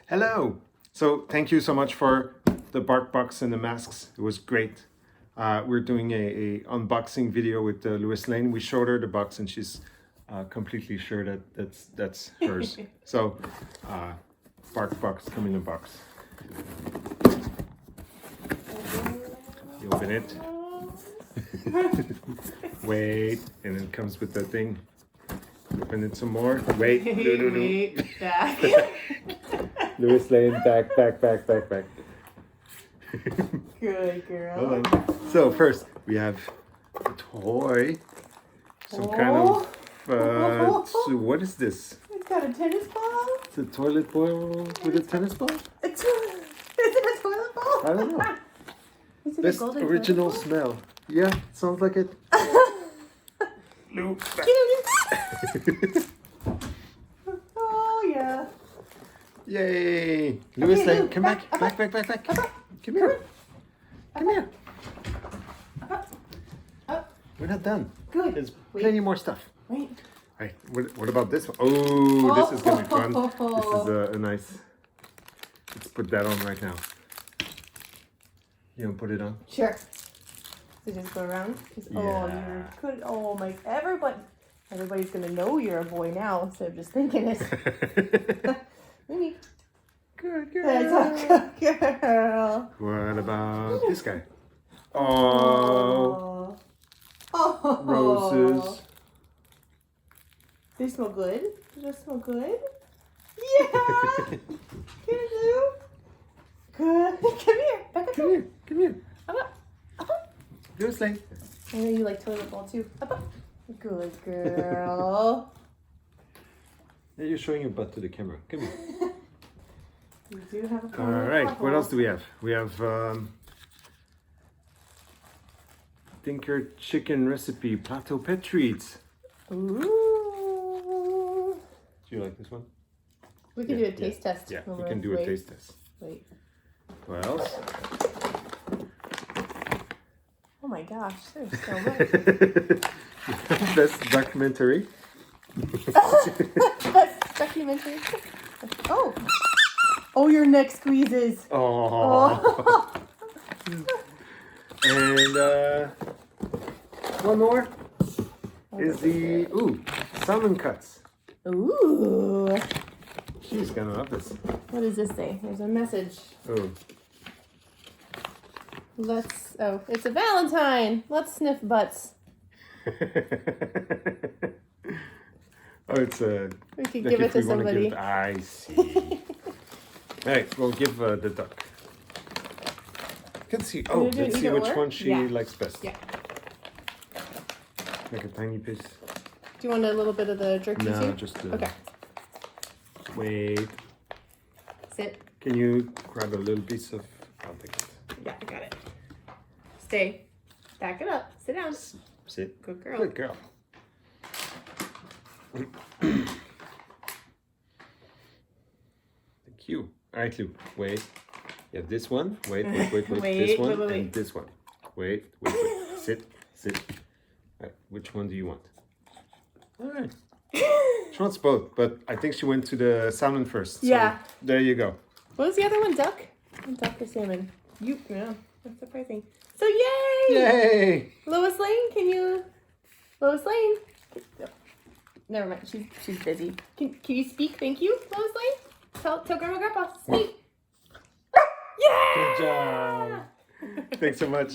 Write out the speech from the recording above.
Hello. So thank you so much for the bark box and the masks. It was great. We're doing a unboxing video with Lois Lane. We showed her the box and she's completely sure that that's hers. So bark box come in a box. You open it. Wait, and it comes with the thing. Open it some more. Wait. Wait, back. Lois Lane, back. Good girl. So first we have a toy. Some kind of so what is this? It's got a tennis ball. It's a toilet bowl with a tennis ball? Is it a toilet ball? I don't know. Is it Best a golden original toilet smell. Yeah, sounds like it. Loop. ball? Oh yeah. Yay! Lois Lane, Luke, come back. Back. Come here. Come here. Up. We're not done. Good. There's Wait. plenty more stuff. Wait. Right, what about this one? Oh, this is gonna be fun. This is a nice. Let's put that on right now. You want to put it on? Sure. So just go around. Oh, Yeah. you're good. Oh my! Everybody's gonna know you're a boy now instead of just thinking it. Mimi. Good That's girl. a good girl. What about this guy? Oh, Oh. roses. They smell good. Do they smell good? Yeah. Can you? Good. Come here. Back up. Come here. Up. Lois Lane. I know you like toilet bowl too. Up. Good girl. Yeah, you're showing your butt to the camera. Come here. You do have a All right. What else do we have? We have Tinker chicken recipe plateau pet treats. Ooh. Do you like this one? We can do a taste test. Yeah, when we we're- can do a wait, taste test. Wait. What else? Oh my gosh, there's so much. Best documentary. Documentary. Oh. Oh, your neck squeezes. Oh. And one more is the salmon cuts. Ooh. She's gonna love this. What does this say? There's a message. Oh. It's a Valentine. Let's sniff butts. It's a. We could like give if it to we wanna give somebody. it- I see. All right, we'll give the duck. Let's see. Oh, Wanna do let's see either which or? one she Yeah. likes best. Yeah. Like a tiny piece. Do you want a little bit of the jerky No, too? just Okay. Wait. Sit. Can you grab a little piece of? I'll take it. Yeah, I got it. Stay. Back it up. Sit down. Sit. Good girl. Good girl. Thank you. All right, Lou. Wait. Yeah, this one. Wait. Wait, This one wait. and this one. Wait. Sit. All right. Which one do you want? All right. She wants both, but I think she went to the salmon first. So Yeah. there you go. What was the other one? Duck? Duck or salmon? Yeah. That's surprising. So yay! Yay! Lois Lane, can you? Lois Lane. Never mind. She's busy. Can you speak? Thank you, Lois Lane. Tell Grandma and Grandpa speak. Yeah! Good job. Thanks so much.